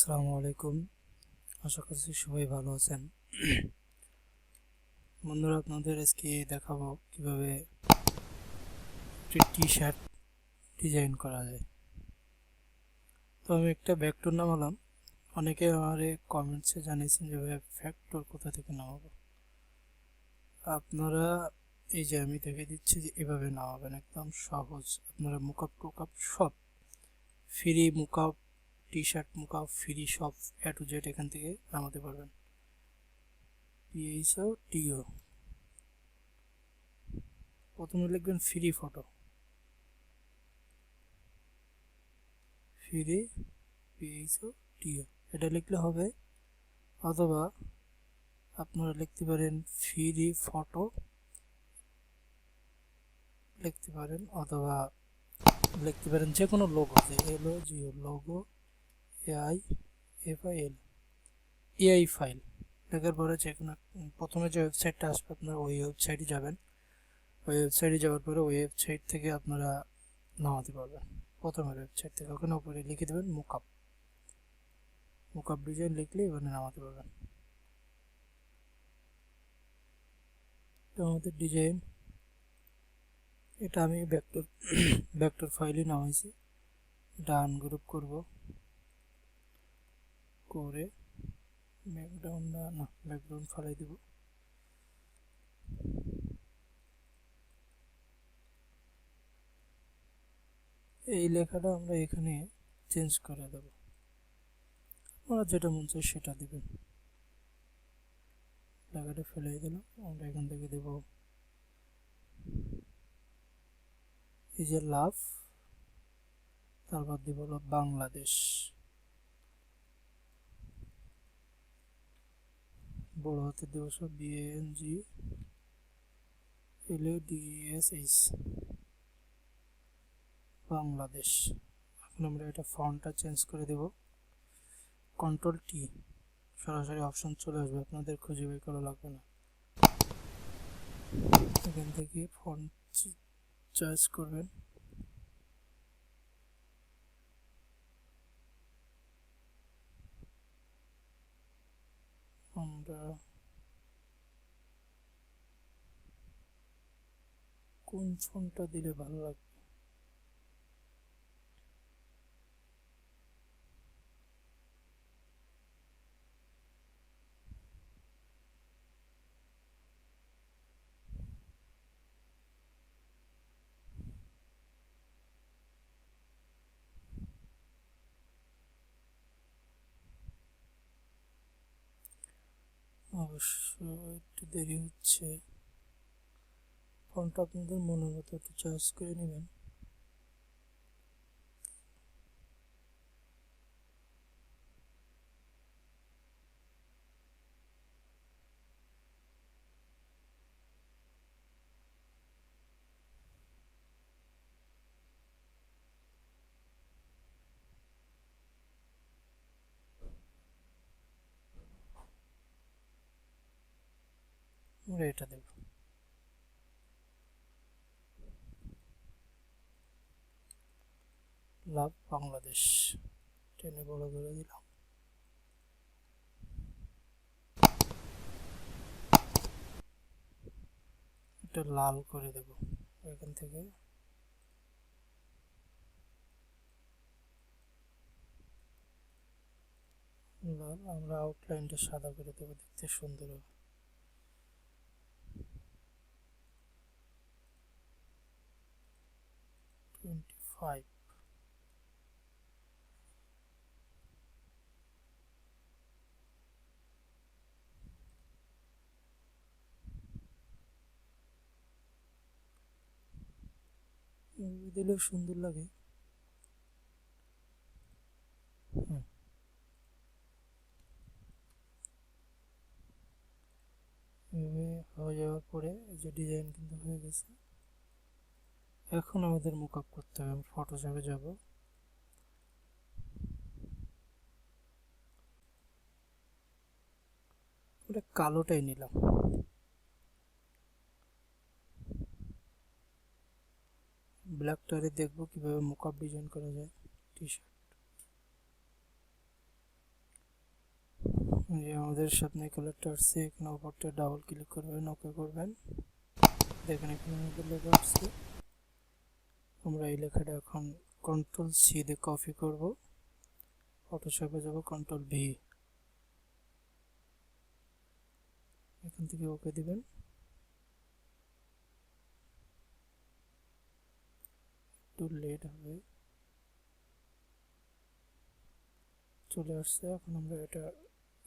আসসালামু আলাইকুম। আশা করছি সবাই ভালো আছেন। বন্ধুরা, আপনাদের আজকে দেখাবো কিভাবে একটি টি শার্ট ডিজাইন করা যায়। তো আমি একটা ভেক্টর নামালাম। অনেকে আমারে কমেন্টসে জানিয়েছেন যে ভাই ভেক্টর কোথা থেকে নামাবো। আপনারা এই যে আমি দেখে দিচ্ছি যে এভাবে নামাবেন, একদম সহজ। আপনারা মুকআপ টুকআপ সব ফ্রি, মুকআপ টি শার্ট মুকআপ ফ্রি সব এ টু জেড এখান থেকে নামাতে পারবেন। পিএইচও টিও প্রথমে লিখবেন ফ্রি ফটো, ফ্রি পিএইচও টিও এটা লিখলে হবে, অথবা আপনারা লিখতে পারেন ফ্রি ফটো লিখতে পারেন, অথবা লিখতে পারেন যে কোনো লোগো, যে LO Jio logo AI FIL AI file লেখার পরে যে কোনো প্রথমে যে ওয়েবসাইটটা আসবে আপনারা ওই ওয়েবসাইটে যাবেন। ওই ওয়েবসাইটে যাওয়ার পরে ওই ওয়েবসাইট থেকে আপনারা নামাতে পারবেন। প্রথমের ওয়েবসাইট থেকে ওখানে উপরে লিখে দেবেন মুকআপ, মুকআপ ডিজাইন লিখলে এখানে নামাতে পারবেন। তো আমাদের ডিজাইন এটা আমি ভেক্টর ফাইলে নামাইছি। এটা আনগ্রুপ করব, করে ব্যাকগ্রাউন্ড ফালাই দিব। এই লেখাটা আমরা এখানে চেঞ্জ করে দেব, আমরা যেটা মন চাই সেটা দিবেন। লেখাটা ফেলে দিলাম, আমরা এখান থেকে দেব এই যে লাভ, তারপর দিব হলো বাংলাদেশ, বড় হাতে দেব সব BANGLADSH বাংলাদেশ। এখন আমরা এটা ফন্টটা চেঞ্জ করে দেব, কন্ট্রোল টি, সরাসরি অপশন চলে আসবে, আপনাদের খুঁজে বের করা লাগবে না। এখান থেকে ফন্ট চয়েস করবেন, আমরা কোন ফন্টটা দিলে ভালো লাগবে। অবশ্য একটু দেরি হচ্ছে, ফন্টটা আপনাদের মনের মতো একটু চয়েস করে নেবেন। আমরা এটা দেব, লাভ বাংলাদেশ, টেনে বড় করে দিলাম। এটা লাল করে দেব, এখান থেকে লাল, আমরা আউটলাইনটা সাদা করে দেবো, দেখতে সুন্দর হবে। ফাইভ দিলেও সুন্দর লাগে। হয়ে যাওয়ার পরে এই যে ডিজাইন কিন্তু হয়ে গেছে। এখন আমাদের মুকআপ করতে হবে, ফটোশপে যাব, ওটা কালোটাই নিলাম। ব্ল্যাকটারে দেখবো কিভাবে মুকআপ ডিজাইন করা যায় টি শার্ট। যে আমাদের সামনে কালারটা আসছে, এখানে উপরটা ডাবল ক্লিক করবেন, ওকে করবেন। দেখেন এখানে আমাদের লেখা আসছে। আমরা এই লেখাটা এখন কন্ট্রোল সি দিয়ে কপি করব, ফটোশপে যাব, কন্ট্রোল ভি, এখান থেকে ওকে দিবেন। একটু লেট হবে, চলে আসছে। এখন আমরা এটা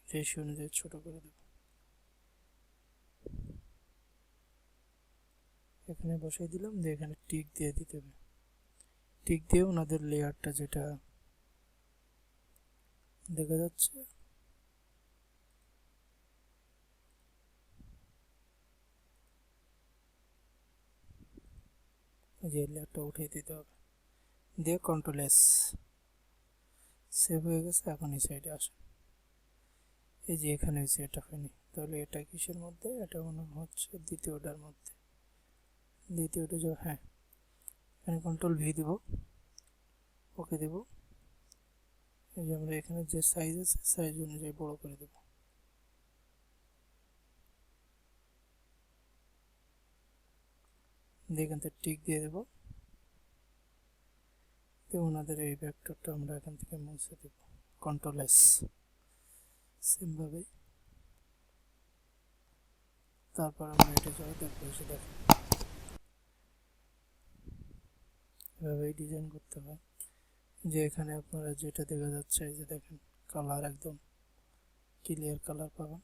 রেশিও অনুযায়ী ছোট করে দেব, এখানে বসাই দিলাম, দিয়ে এখানে টিক দিয়ে দিতে হবে। টিক দিয়ে ওনাদের লেয়ারটা যেটা দেখা যাচ্ছে যে লেয়ারটা উঠিয়ে দিতে হবে, দিয়ে কন্ট্রোল এস, সেভ হয়ে গেছে। এখন এই সাইডে আসে, এই যে এখানে হয়েছে, এটা হয়নি, তাহলে এটা কিসের মধ্যে? এটা মনে হচ্ছে দ্বিতীয়টার মধ্যে। দ্বিতীয়টা যে, হ্যাঁ, এখানে কন্ট্রোল ভি দিব, ওকে দেব। এই যে আমরা এখানে যে সাইজ আছে, সাইজ অনুযায়ী বড় করে দেব। এখান থেকে টিক দিয়ে দেব, তো ওনাদের এই ভেক্টরটা আমরা এখান থেকে মুছে দেব, কন্ট্রোল এস, সেমভাবে। তারপর আমরা এটা যাই দেখবো, এসে দেখেন এভাবেই ডিজাইন করতে হয়। যে এখানে আপনারা যেটা দেখা যাচ্ছে, এই যে দেখেন কালার একদম ক্লিয়ার কালার পাবেন।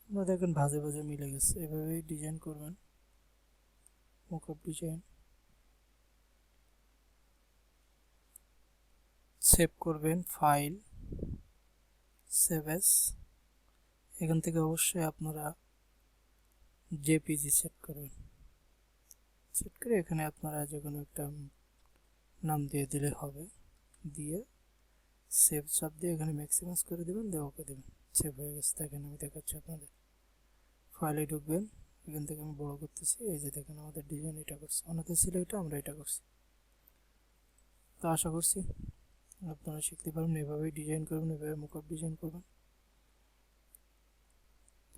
আপনারা দেখেন ভাজে ভাজে মিলে গেছে। এভাবেই ডিজাইন করবেন, মকআপ ডিজাইন। সেভ করবেন, ফাইল, সেভ এস। এখান থেকে অবশ্যই আপনারা জেপিজি সেট করবেন। সেট করে এখানে আপনারা যে কোনো একটা নাম দিয়ে দিলে হবে, দিয়ে সেভ চাপ দিয়ে এখানে ম্যাক্সিমাইজ করে দেবেন, দিয়ে ওকে দেবেন। সেভ হয়ে গেছে। দেখেন আমি দেখাচ্ছি আপনাদের, ফাইলে ঢুকবেন, এখান থেকে আমি বড় করতেছি। এই যে দেখেন আমাদের ডিজাইন এটা করছে, ওনাদের ছিল এটা, আমরা এটা করছি। তো আশা করছি আপনারা শিখতে পারবেন, এভাবেই ডিজাইন করবেন, এভাবে মুকআপ ডিজাইন করবেন।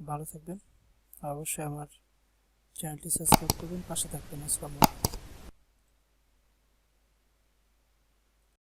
ভালো থাকবেন, অবশ্যই আমার চ্যানেলটি সাবস্ক্রাইব করবেন, পাশে থাকবেন। আসসালামু আলাইকুম।